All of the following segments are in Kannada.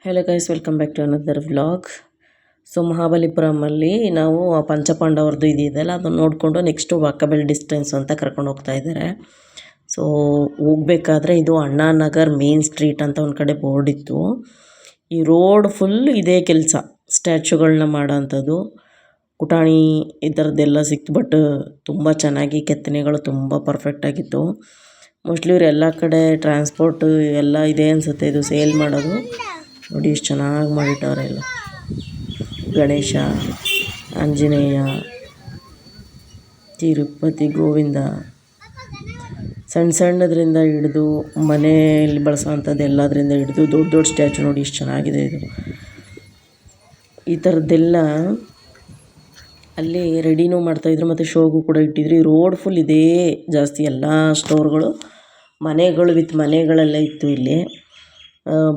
Hello guys, welcome back to another vlog. So ಮಹಾಬಲಿಪುರಮಲ್ಲಿ ನಾವು ಪಂಚಪಾಂಡವರದ್ದು ಇದೆಯಲ್ಲ ಅದನ್ನು ನೋಡಿಕೊಂಡು ನೆಕ್ಸ್ಟು ವಾಕಬಲ್ ಡಿಸ್ಟೆನ್ಸ್ ಅಂತ ಕರ್ಕೊಂಡು ಹೋಗ್ತಾ ಇದ್ದಾರೆ. ಸೊ ಹೋಗ್ಬೇಕಾದ್ರೆ ಇದು ಅಣ್ಣಾನಗರ್ ಮೇನ್ ಸ್ಟ್ರೀಟ್ ಅಂತ ಒಂದು ಕಡೆ ಬೋರ್ಡ್ ಇತ್ತು. ಈ ರೋಡ್ ಫುಲ್ ಇದೇ ಕೆಲಸ, ಸ್ಟ್ಯಾಚ್ಯುಗಳನ್ನ ಮಾಡೋ ಅಂಥದ್ದು, ಕುಟಾಣಿ ಈ ಥರದ್ದೆಲ್ಲ ಸಿಕ್ತು. ಬಟ್ ತುಂಬ ಚೆನ್ನಾಗಿ ಕೆತ್ತನೆಗಳು ತುಂಬ ಪರ್ಫೆಕ್ಟಾಗಿತ್ತು. ಮೋಸ್ಟ್ಲಿ ಇವ್ರು ಎಲ್ಲ ಕಡೆ ಟ್ರಾನ್ಸ್ಪೋರ್ಟ್ ಎಲ್ಲ ಇದೆ ಅನಿಸುತ್ತೆ, ಇದು ಸೇಲ್ ಮಾಡೋದು. ನೋಡಿ ಎಷ್ಟು ಚೆನ್ನಾಗಿ ಮಾಡಿಟ್ಟವ್ರೆ ಎಲ್ಲ. ಗಣೇಶ, ಆಂಜನೇಯ, ತಿರುಪತಿ ಗೋವಿಂದ, ಸಣ್ಣ ಸಣ್ಣದ್ರಿಂದ ಹಿಡಿದು ಮನೆಯಲ್ಲಿ ಬಳಸೋವಂಥದ್ದು ಎಲ್ಲದರಿಂದ ಹಿಡಿದು ದೊಡ್ಡ ದೊಡ್ಡ ಸ್ಟ್ಯಾಚು. ನೋಡಿ ಎಷ್ಟು ಚೆನ್ನಾಗಿದೆ ಇದು. ಈ ಥರದ್ದೆಲ್ಲ ಅಲ್ಲಿ ರೆಡಿನೂ ಮಾಡ್ತಾಯಿದ್ರು ಮತ್ತು ಶೋಗೂ ಕೂಡ ಇಟ್ಟಿದ್ರು. ಈ ರೋಡ್ ಫುಲ್ ಇದೇ ಜಾಸ್ತಿ, ಎಲ್ಲ ಸ್ಟೋರ್ಗಳು, ಮನೆಗಳು ವಿತ್ ಮನೆಗಳೆಲ್ಲ ಇತ್ತು ಇಲ್ಲಿ.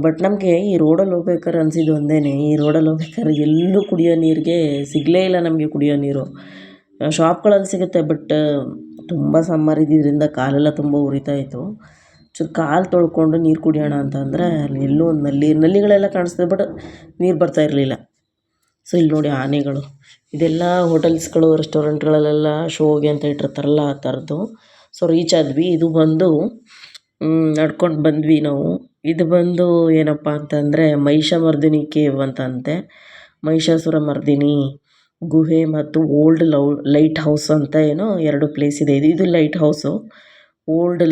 ಬಟ್ ನಮಗೆ ಈ ರೋಡಲ್ಲಿ ಹೋಗ್ಬೇಕಾದ್ರೆ ಅನಿಸಿದ್ದು ಒಂದೇ, ಈ ರೋಡಲ್ಲಿ ಹೋಗ್ಬೇಕಾದ್ರೆ ಎಲ್ಲೂ ಕುಡಿಯೋ ನೀರಿಗೆ ಸಿಗಲೇ ಇಲ್ಲ ನಮಗೆ. ಕುಡಿಯೋ ನೀರು ಶಾಪ್ಗಳಲ್ಲಿ ಸಿಗುತ್ತೆ, ಬಟ್ ತುಂಬ ಸಮ್ಮರ್ ಇದ್ದಿದ್ದರಿಂದ ಕಾಲೆಲ್ಲ ತುಂಬ ಉರಿತಾ ಇತ್ತು. ಕಾಲು ತೊಳ್ಕೊಂಡು ನೀರು ಕುಡಿಯೋಣ ಅಂತಂದರೆ ಅಲ್ಲಿ ಎಲ್ಲೂ ಒಂದು ನಲ್ಲಿಗಳೆಲ್ಲ ಕಾಣಿಸ್ತದೆ, ಬಟ್ ನೀರು ಬರ್ತಾ ಇರಲಿಲ್ಲ. ಸೊ ಇಲ್ಲಿ ನೋಡಿ ಆನೆಗಳು, ಇದೆಲ್ಲ ಹೋಟೆಲ್ಸ್ಗಳು ರೆಸ್ಟೋರೆಂಟ್ಗಳಲ್ಲೆಲ್ಲ ಶೋಗೆ ಅಂತ ಇಟ್ಟಿರ್ತಾರಲ್ಲ ಆ ಥರದ್ದು. ಸೊ ರೀಚ್ ಆದ್ವಿ. ಇದು ಬಂದು ನಡ್ಕೊಂಡು ಬಂದ್ವಿ ನಾವು. ಇದು ಬಂದು ಏನಪ್ಪ ಅಂತಂದರೆ ಮಹಿಷಮರ್ದಿನಿ ಕೇವ್ ಅಂತಂತೆ. ಮಹಿಷಾಸುರ ಮರ್ದಿನಿ ಗುಹೆ ಮತ್ತು ಓಲ್ಡ್ ಲೈಟ್ ಹೌಸ್ ಅಂತ ಏನೋ ಎರಡು ಪ್ಲೇಸ್ ಇದೆ. ಇದು light house, old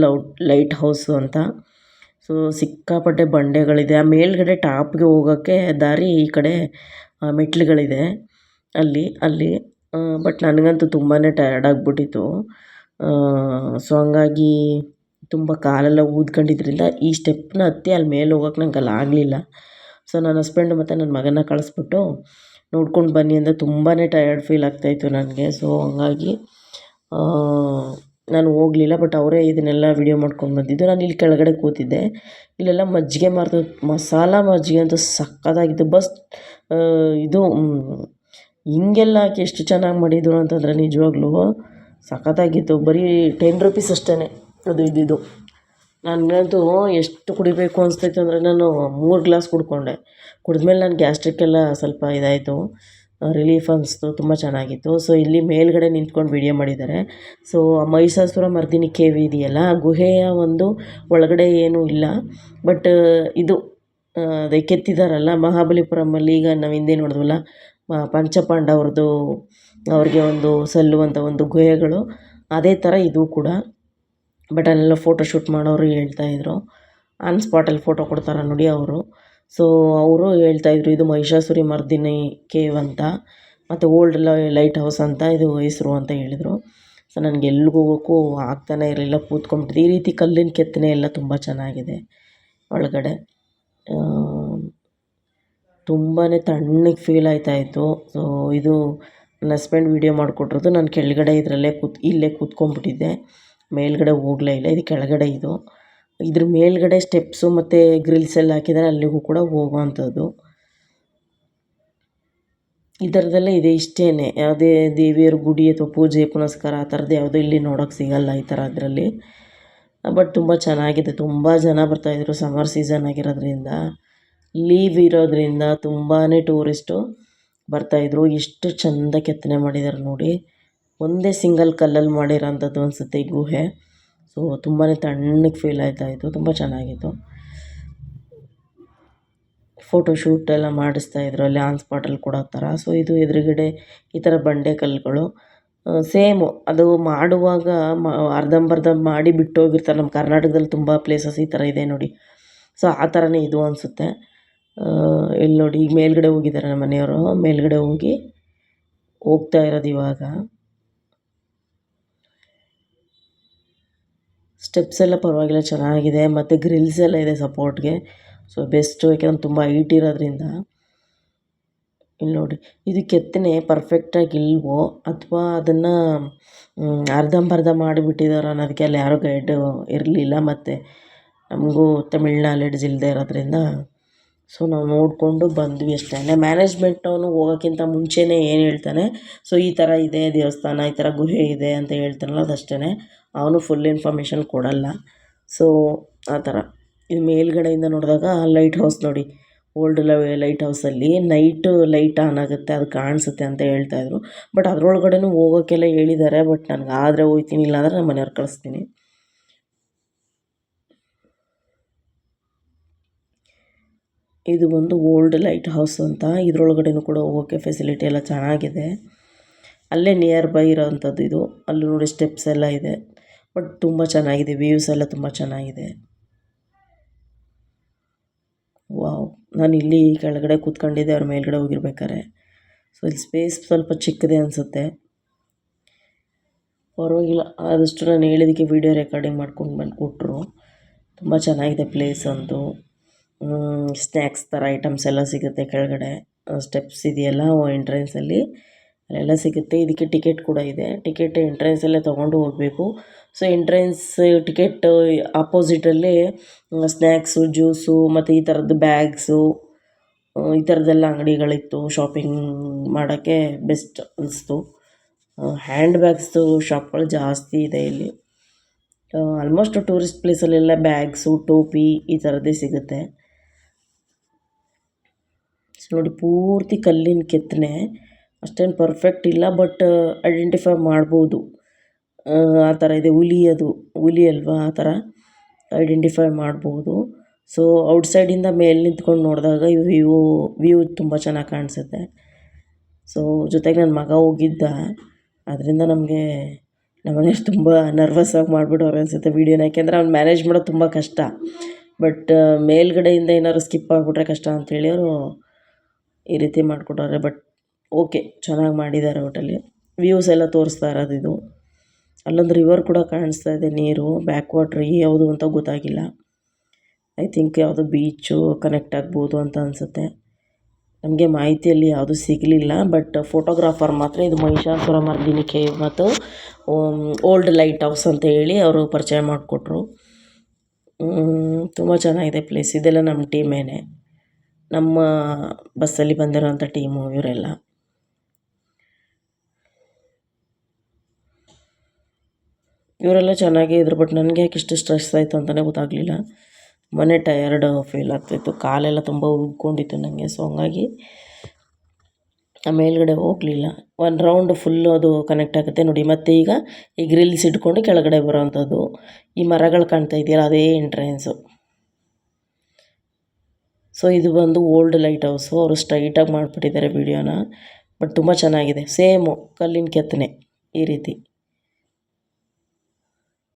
light house ಅಂತ. ಸೊ ಸಿಕ್ಕಾಪಟ್ಟೆ ಬಂಡೆಗಳಿದೆ. ಆ ಮೇಲ್ಗಡೆ ಟಾಪ್ಗೆ ಹೋಗೋಕ್ಕೆ ದಾರಿ ಈ ಕಡೆ ಮೆಟ್ಲುಗಳಿದೆ ಅಲ್ಲಿ. ಬಟ್ ನನಗಂತೂ ತುಂಬಾ ಟಯರ್ಡ್ ಆಗಿಬಿಟ್ಟಿತ್ತು. ಸೊ ಹಂಗಾಗಿ ತುಂಬ ಕಾಲೆಲ್ಲ ಊದ್ಕೊಂಡಿದ್ರಿಂದ ಈ ಸ್ಟೆಪ್ನ ಹತ್ತಿ ಅಲ್ಲಿ ಮೇಲೆ ಹೋಗೋಕೆ ನಂಗೆ ಅಲ್ಲಿ ಆಗಲಿಲ್ಲ. ಸೊ ನನ್ನ ಹಸ್ಬೆಂಡು ಮತ್ತು ನನ್ನ ಮಗನ ಕಳಿಸ್ಬಿಟ್ಟು ನೋಡ್ಕೊಂಡು ಬನ್ನಿ ಅಂದರೆ ತುಂಬಾ ಟಯರ್ಡ್ ಫೀಲ್ ಆಗ್ತಾಯಿತ್ತು ನನಗೆ. ಸೊ ಹಂಗಾಗಿ ನಾನು ಹೋಗಲಿಲ್ಲ. ಬಟ್ ಅವರೇ ಇದನ್ನೆಲ್ಲ ವಿಡಿಯೋ ಮಾಡ್ಕೊಂಡು ಬಂದಿದ್ದು. ನಾನು ಇಲ್ಲಿ ಕೆಳಗಡೆ ಕೂತಿದ್ದೆ. ಇಲ್ಲೆಲ್ಲ ಮಜ್ಜಿಗೆ ಮಾರ್ದು, ಮಸಾಲ ಮಜ್ಜಿಗೆ ಅಂತೂ ಸಕ್ಕತ್ತಾಗಿತ್ತು. ಇದು ಹಿಂಗೆಲ್ಲ ಹಾಕಿ ಎಷ್ಟು ಚೆನ್ನಾಗಿ ಮಾಡಿದ್ರು ಅಂತಂದರೆ ನಿಜವಾಗ್ಲೂ ಸಖತ್ತಾಗಿತ್ತು. ಬರೀ 10 ರೂಪೀಸ್ ಅಷ್ಟೇ ಅದು ಇದ್ದಿದ್ದು. ನನಗಂತೂ ಎಷ್ಟು ಕುಡಿಬೇಕು ಅನಿಸ್ತಾಯಿತ್ತು ಅಂದರೆ ನಾನು 3 ಗ್ಲಾಸ್ ಕುಡಿದ್ಮೇಲೆ ನಾನು ಗ್ಯಾಸ್ಟ್ರಿಕ್ಕೆಲ್ಲ ಸ್ವಲ್ಪ ಇದಾಯಿತು, ರಿಲೀಫ್ ಅನಿಸ್ತು, ತುಂಬ ಚೆನ್ನಾಗಿತ್ತು. ಸೊ ಇಲ್ಲಿ ಮೇಲ್ಗಡೆ ನಿಂತ್ಕೊಂಡು ವಿಡಿಯೋ ಮಾಡಿದ್ದಾರೆ. ಸೊ ಮಹಿಷಾಸುರ ಮರ್ದಿನಿ ಕೇವ್ ಇದೆಯಲ್ಲ, ಗುಹೆಯ ಒಂದು ಒಳಗಡೆ ಏನೂ ಇಲ್ಲ. ಬಟ್ ಇದು ಅದೇ ಕೆತ್ತಿದಾರಲ್ಲ ಮಹಾಬಲಿಪುರಮಲ್ಲಿ, ಈಗ ನಾವು ಹಿಂದೆ ನೋಡಿದ್ವಲ್ಲ ಪಂಚಪಾಂಡವ್ರದ್ದು, ಅವ್ರಿಗೆ ಒಂದು ಸಲ್ಲುವಂಥ ಒಂದು ಗುಹೆಗಳು, ಅದೇ ಥರ ಇದು ಕೂಡ. ಬಟ್ ಅಲ್ಲೆಲ್ಲ ಫೋಟೋಶೂಟ್ ಮಾಡೋರು ಹೇಳ್ತಾಯಿದ್ರು, ಆನ್ ಸ್ಪಾಟಲ್ಲಿ ಫೋಟೋ ಕೊಡ್ತಾರೆ ನೋಡಿ ಅವರು. ಸೊ ಅವರು ಹೇಳ್ತಾಯಿದ್ರು ಇದು ಮಹಿಷಾಸುರಿ ಮರ್ದಿನಿ ಕೇವ್ ಅಂತ, ಮತ್ತು ಓಲ್ಡ್ ಲೈಟ್ ಹೌಸ್ ಅಂತ ಇದು ಹೆಸರು ಅಂತ ಹೇಳಿದರು. ಸೊ ನನಗೆ ಎಲ್ಲಿಗೆ ಹೋಗೋಕ್ಕೂ ಆಗ್ತಾನೆ ಇರಲಿಲ್ಲ, ಕೂತ್ಕೊಂಡ್ಬಿಟ್ಟಿದ್ದೆ. ಈ ರೀತಿ ಕಲ್ಲಿನ ಕೆತ್ತನೆ ಎಲ್ಲ ತುಂಬ ಚೆನ್ನಾಗಿದೆ ಒಳಗಡೆ. ತುಂಬಾ ತಣ್ಣಗೆ ಫೀಲ್ ಆಯ್ತಾಯಿತ್ತು. ಸೊ ಇದು ನನ್ನ ಹಸ್ಬೆಂಡ್ ವೀಡಿಯೋ ಮಾಡಿಕೊಟ್ರದ್ದು. ನಾನು ಕೆಳಗಡೆ ಇಲ್ಲೇ ಕೂತ್ಕೊಂಡ್ಬಿಟ್ಟಿದ್ದೆ, ಮೇಲ್ಗಡೆ ಹೋಗಲೇ ಇಲ್ಲ. ಇದು ಕೆಳಗಡೆ ಇದು. ಇದ್ರ ಮೇಲ್ಗಡೆ ಸ್ಟೆಪ್ಸು ಮತ್ತು ಗ್ರಿಲ್ಸ್ ಎಲ್ಲ ಹಾಕಿದ್ದಾರೆ, ಅಲ್ಲಿಗೂ ಕೂಡ ಹೋಗುವಂಥದ್ದು. ಈ ಥರದ್ದೆಲ್ಲ ಇದೆ. ಇಷ್ಟೇ, ಯಾವುದೇ ದೇವಿಯರ ಗುಡಿ ಅಥವಾ ಪೂಜೆ ಪುನಸ್ಕಾರ ಆ ಥರದ್ದು ಯಾವುದೂ ಇಲ್ಲಿ ನೋಡೋಕ್ಕೆ ಸಿಗಲ್ಲ ಈ ಥರ ಅದರಲ್ಲಿ. ಬಟ್ ತುಂಬ ಚೆನ್ನಾಗಿದೆ. ತುಂಬ ಜನ ಬರ್ತಾಯಿದ್ರು, ಸಮ್ಮರ್ ಸೀಸನ್ ಆಗಿರೋದ್ರಿಂದ, ಲೀವ್ ಇರೋದ್ರಿಂದ ತುಂಬಾ ಟೂರಿಸ್ಟು ಬರ್ತಾಯಿದ್ರು. ಎಷ್ಟು ಚೆಂದ ಕೆತ್ತನೆ ಮಾಡಿದ್ದಾರೆ ನೋಡಿ. ಒಂದೇ ಸಿಂಗಲ್ ಕಲ್ಲಲ್ಲಿ ಮಾಡಿರೋಂಥದ್ದು ಅನಿಸುತ್ತೆ ಈ ಗುಹೆ. ಸೊ ತುಂಬಾ ತಣ್ಣಗೆ ಫೀಲ್ ಆಯ್ತಾಯಿತ್ತು, ತುಂಬ ಚೆನ್ನಾಗಿತ್ತು. ಫೋಟೋಶೂಟ್ ಎಲ್ಲ ಮಾಡಿಸ್ತಾಯಿದ್ರು ಅಲ್ಲಿ ಆನ್ ಸ್ಪಾಟಲ್ಲಿ ಕೊಡೋ ಥರ. ಸೊ ಇದು ಎದುರುಗಡೆ ಈ ಥರ ಬಂಡೆ ಕಲ್ಲುಗಳು ಸೇಮು, ಅದು ಮಾಡುವಾಗ ಅರ್ಧಂಬರ್ಧ ಮಾಡಿ ಬಿಟ್ಟು ಹೋಗಿರ್ತಾರೆ. ನಮ್ಮ ಕರ್ನಾಟಕದಲ್ಲಿ ತುಂಬ ಪ್ಲೇಸಸ್ ಈ ಥರ ಇದೆ ನೋಡಿ. ಸೊ ಆ ಥರನೇ ಇದು ಅನಿಸುತ್ತೆ. ಇಲ್ಲಿ ನೋಡಿ, ಈಗ ಮೇಲ್ಗಡೆ ಹೋಗಿದ್ದಾರೆ ನಮ್ಮ ಮನೆಯವರು, ಮೇಲ್ಗಡೆ ಹೋಗ್ತಾ ಇರೋದು ಇವಾಗ. ಸ್ಟೆಪ್ಸ್ ಎಲ್ಲ ಪರವಾಗಿಲ್ಲ, ಚೆನ್ನಾಗಿದೆ. ಮತ್ತು ಗ್ರಿಲ್ಸ್ ಎಲ್ಲ ಇದೆ ಸಪೋರ್ಟ್ಗೆ. ಸೊ ಬೆಸ್ಟು, ಯಾಕೆಂದ್ರೆ ತುಂಬ ಹೈಟ್ ಇರೋದ್ರಿಂದ. ಇಲ್ಲಿ ನೋಡಿ, ಇದು ಕೆತ್ತನೆ ಪರ್ಫೆಕ್ಟಾಗಿ ಇಲ್ವೋ ಅಥವಾ ಅದನ್ನು ಅರ್ಧಂಬರ್ಧ ಮಾಡಿಬಿಟ್ಟಿದ್ದಾರೆ ಅನ್ನೋದಕ್ಕೆ ಅಲ್ಲಿ ಯಾರೂ ಗೈಡ್ ಇರಲಿಲ್ಲ. ಮತ್ತು ನಮಗೂ ತಮಿಳ್ ನಾಲೆಡ್ಜ್ ಇಲ್ಲದೆ ಇರೋದ್ರಿಂದ ಸೊ ನಾವು ನೋಡಿಕೊಂಡು ಬಂದ್ವಿ ಅಷ್ಟೇ. ಮ್ಯಾನೇಜ್ಮೆಂಟವನು ಹೋಗೋಕ್ಕಿಂತ ಮುಂಚೆನೇ ಏನು ಹೇಳ್ತಾನೆ, ಸೊ ಈ ಥರ ಇದೆ ದೇವಸ್ಥಾನ, ಈ ಥರ ಗುಹೆ ಇದೆ ಅಂತ ಹೇಳ್ತಾನಲ್ಲ ಅದಷ್ಟೇ, ಅವನು ಫುಲ್ ಇನ್ಫಾರ್ಮೇಷನ್ ಕೊಡಲ್ಲ. ಸೊ ಆ ಥರ. ಇದು ಮೇಲ್ಗಡೆಯಿಂದ ನೋಡಿದಾಗ ಲೈಟ್ ಹೌಸ್ ನೋಡಿ, ಓಲ್ಡ್ ಲೈಟ್ ಹೌಸಲ್ಲಿ ನೈಟು ಲೈಟ್ ಆನ್ ಆಗುತ್ತೆ, ಅದು ಕಾಣಿಸುತ್ತೆ ಅಂತ ಹೇಳ್ತಾಯಿದ್ರು. ಬಟ್ ಅದರೊಳಗಡೆನೂ ಹೋಗೋಕ್ಕೆಲ್ಲ ಹೇಳಿದ್ದಾರೆ. ಬಟ್ ನನಗೆ ಆದರೆ ಹೋಗ್ತೀನಿ, ಇಲ್ಲಾಂದರೆ ನಮ್ಮ ಮನೆಯವ್ರು ಕಳಿಸ್ತೀನಿ. ಇದು ಒಂದು ಓಲ್ಡ್ ಲೈಟ್ ಹೌಸ್ ಅಂತ. ಇದರೊಳಗಡೆನೂ ಕೂಡ ಹೋಗೋಕ್ಕೆ ಫೆಸಿಲಿಟಿ ಎಲ್ಲ ಚೆನ್ನಾಗಿದೆ. ಅಲ್ಲೇ ನಿಯರ್ ಬೈ ಇರೋವಂಥದ್ದು ಇದು. ಅಲ್ಲಿ ನೋಡಿ ಸ್ಟೆಪ್ಸ್ ಎಲ್ಲ ಇದೆ. ಬಟ್ ತುಂಬ ಚೆನ್ನಾಗಿದೆ, ವ್ಯೂಸ್ ಎಲ್ಲ ತುಂಬ ಚೆನ್ನಾಗಿದೆ. ವಾವ್, ನಾನು ಇಲ್ಲಿ ಕೆಳಗಡೆ ಕೂತ್ಕೊಂಡಿದ್ದೆ, ಅವ್ರ ಮೇಲ್ಗಡೆ ಹೋಗಿರ್ಬೇಕಾರೆ. ಸೊ ಇಲ್ಲಿ ಸ್ಪೇಸ್ ಸ್ವಲ್ಪ ಚಿಕ್ಕದೆ ಅನಿಸುತ್ತೆ. ಪರವಾಗಿಲ್ಲ, ಆದಷ್ಟು ನಾನು ಹೇಳಿದ್ದಕ್ಕೆ ವೀಡಿಯೋ ರೆಕಾರ್ಡಿಂಗ್ ಮಾಡ್ಕೊಂಡು ಬಂದು ಕೊಟ್ಟರು. ತುಂಬ ಚೆನ್ನಾಗಿದೆ ಪ್ಲೇಸ್ ಅಂತೂ. ಸ್ನ್ಯಾಕ್ಸ್ ಥರ ಐಟಮ್ಸ್ ಎಲ್ಲ ಸಿಗುತ್ತೆ ಕೆಳಗಡೆ. ಸ್ಟೆಪ್ಸ್ ಇದೆಯಲ್ಲ ಎಂಟ್ರೆನ್ಸಲ್ಲಿ ಅಲ್ಲೆಲ್ಲ ಸಿಗುತ್ತೆ. ಇದಕ್ಕೆ ಟಿಕೆಟ್ ಕೂಡ ಇದೆ. ಟಿಕೆಟ್ ಎಂಟ್ರೆನ್ಸಲ್ಲೇ ತೊಗೊಂಡು ಹೋಗಬೇಕು. ಸೊ ಎಂಟ್ರೆನ್ಸ್ ಟಿಕೆಟ್ ಆಪೋಸಿಟಲ್ಲಿ ಸ್ನ್ಯಾಕ್ಸು, ಜ್ಯೂಸು ಮತ್ತು ಈ ಥರದ್ದು ಬ್ಯಾಗ್ಸು, ಈ ಥರದ್ದೆಲ್ಲ ಅಂಗಡಿಗಳಿತ್ತು. ಶಾಪಿಂಗ್ ಮಾಡೋಕ್ಕೆ ಬೆಸ್ಟ್ ಅನಿಸ್ತು. ಹ್ಯಾಂಡ್ ಬ್ಯಾಗ್ಸ್ದು ಶಾಪ್ಗಳು ಜಾಸ್ತಿ ಇದೆ ಇಲ್ಲಿ. ಆಲ್ಮೋಸ್ಟ್ ಟೂರಿಸ್ಟ್ ಪ್ಲೇಸಲ್ಲೆಲ್ಲ ಬ್ಯಾಗ್ಸು, ಟೋಪಿ ಈ ಥರದ್ದೇ ಸಿಗುತ್ತೆ. ಸೊ ನೋಡಿ, ಪೂರ್ತಿ ಕಲ್ಲಿನ ಕೆತ್ತನೆ, ಅಷ್ಟೇನು ಪರ್ಫೆಕ್ಟ್ ಇಲ್ಲ, ಬಟ್ ಐಡೆಂಟಿಫೈ ಮಾಡ್ಬೋದು. ಆ ಥರ ಇದೆ. ಹುಲಿ ಅಲ್ವಾ, ಆ ಥರ ಐಡೆಂಟಿಫೈ ಮಾಡ್ಬೋದು. ಸೊ ಔಟ್ಸೈಡಿಂದ ಮೇಲೆ ನಿಂತ್ಕೊಂಡು ನೋಡಿದಾಗ ವ್ಯೂ ತುಂಬ ಚೆನ್ನಾಗಿ ಕಾಣಿಸುತ್ತೆ. ಸೊ ಜೊತೆಗೆ ನನ್ನ ಮಗ ಹೋಗಿದ್ದ, ಅದರಿಂದ ನಮಗೆ ನಮ್ಮನೆಯವ್ರು ತುಂಬ ನರ್ವಸ್ಸಾಗಿ ಮಾಡಿಬಿಟ್ಟವ್ರು ಅನಿಸುತ್ತೆ ವೀಡಿಯೋನ. ಯಾಕೆಂದರೆ ಅವ್ನು ಮ್ಯಾನೇಜ್ ಮಾಡೋದು ತುಂಬ ಕಷ್ಟ. ಬಟ್ ಮೇಲ್ಗಡೆಯಿಂದ ಏನಾದ್ರು ಸ್ಕಿಪ್ ಆಗಿಬಿಟ್ರೆ ಕಷ್ಟ ಅಂಥೇಳಿ ಅವರು ಈ ರೀತಿ ಮಾಡಿಕೊಟ್ಟವ್ರೆ. ಬಟ್ ಓಕೆ, ಚೆನ್ನಾಗಿ ಮಾಡಿದ್ದಾರೆ ಒಟ್ಟಲ್ಲಿ. ವ್ಯೂಸ್ ಎಲ್ಲ ತೋರಿಸ್ತಾ ಇರೋದು ಇದು. ಅಲ್ಲೊಂದು ರಿವರ್ ಕೂಡ ಕಾಣಿಸ್ತಾ ಇದೆ, ನೀರು ಬ್ಯಾಕ್ ವಾಟ್ರ್ ಯಾವುದು ಅಂತ ಗೊತ್ತಾಗಿಲ್ಲ. ಐ ಥಿಂಕ್ ಯಾವುದೋ ಬೀಚು ಕನೆಕ್ಟ್ ಆಗ್ಬೋದು ಅಂತ ಅನಿಸುತ್ತೆ. ನಮಗೆ ಮಾಹಿತಿಯಲ್ಲಿ ಯಾವುದೂ ಸಿಗಲಿಲ್ಲ. ಬಟ್ ಫೋಟೋಗ್ರಾಫರ್ ಮಾತ್ರ ಇದು ಮಹಿಷಾಸುರ ಮರ್ದಿನಿ ಕೇವ್ ಮತ್ತು ಓಲ್ಡ್ ಲೈಟ್ ಹೌಸ್ ಅಂತ ಹೇಳಿ ಅವರು ಪರಿಚಯ ಮಾಡಿಕೊಟ್ರು. ತುಂಬ ಚೆನ್ನಾಗಿದೆ ಪ್ಲೇಸ್. ಇದೆಲ್ಲ ನಮ್ಮ ಟೀಮೇನೆ, ನಮ್ಮ ಬಸ್ಸಲ್ಲಿ ಬಂದಿರೋಂಥ ಟೀಮು ಇವರೆಲ್ಲ. ಇವರೆಲ್ಲ ಚೆನ್ನಾಗೇ ಇದ್ರು. ಬಟ್ ನನಗೆ ಯಾಕೆ ಇಷ್ಟು ಸ್ಟ್ರೆಸ್ ಆಯಿತು ಅಂತಲೇ ಗೊತ್ತಾಗಲಿಲ್ಲ. ಮನೆ ಟಯರ್ಡ್ ಫೀಲ್ ಆಗ್ತಾಯಿತ್ತು, ಕಾಲೆಲ್ಲ ತುಂಬ ಉಬ್ಕೊಂಡಿತ್ತು ನನಗೆ. ಸೊ ಹಂಗಾಗಿ ಆ ಮೇಲ್ಗಡೆ ಹೋಗಲಿಲ್ಲ. ಒಂದು ರೌಂಡ್ ಫುಲ್ಲು ಅದು ಕನೆಕ್ಟ್ ಆಗುತ್ತೆ ನೋಡಿ. ಮತ್ತು ಈಗ ಈ ಗ್ರಿಲ್ಸ್ ಇಟ್ಕೊಂಡು ಕೆಳಗಡೆ ಬರೋವಂಥದ್ದು. ಈ ಮರಗಳು ಕಾಣ್ತಾ ಇದೆಯಲ್ಲ, ಅದೇ ಎಂಟ್ರೆನ್ಸು. ಸೊ ಇದು ಬಂದು ಓಲ್ಡ್ ಲೈಟ್ ಹೌಸು. ಅವರು ಸ್ಟ್ರೈಟಾಗಿ ಮಾಡಿಬಿಟ್ಟಿದ್ದಾರೆ ವೀಡಿಯೋನ. ಬಟ್ ತುಂಬ ಚೆನ್ನಾಗಿದೆ. ಸೇಮು ಕಲ್ಲಿನ ಕೆತ್ತನೆ ಈ ರೀತಿ.